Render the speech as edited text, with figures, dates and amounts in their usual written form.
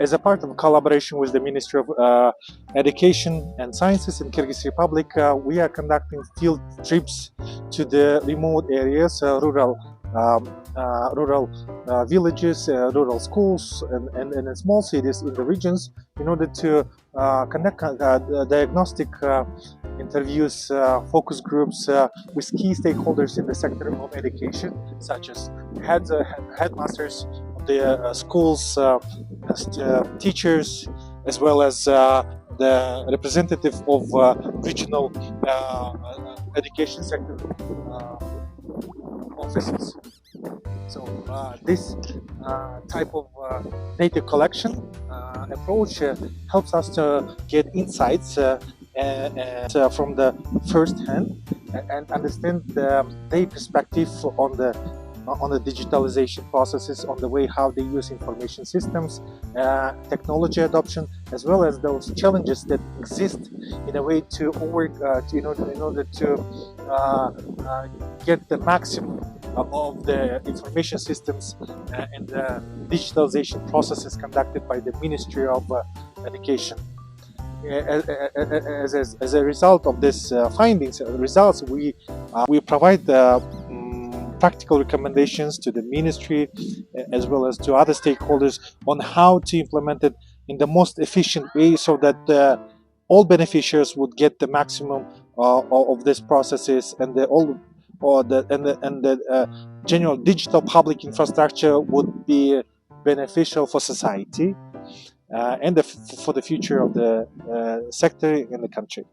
As a part of collaboration with the Ministry of Education and Sciences in Kyrgyz Republic, we are conducting field trips to the remote areas, rural villages, rural schools, and small cities in the regions, in order to conduct diagnostic interviews, focus groups with key stakeholders in the sector of education, such as headmasters of the schools, teachers, as well as the representative of regional education sector offices. So this type of data collection approach helps us to get insights from the first hand and understand their perspective on the digitalization processes, on the way how they use information systems, technology adoption, as well as those challenges that exist in a way to in order to get the maximum of the information systems and the digitalization processes conducted by the Ministry of Education. As a result of these findings and results, we provide practical recommendations to the ministry as well as to other stakeholders on how to implement it in the most efficient way, so that all beneficiaries would get the maximum of these processes, and the general digital public infrastructure would be beneficial for society and for the future of the sector in the country.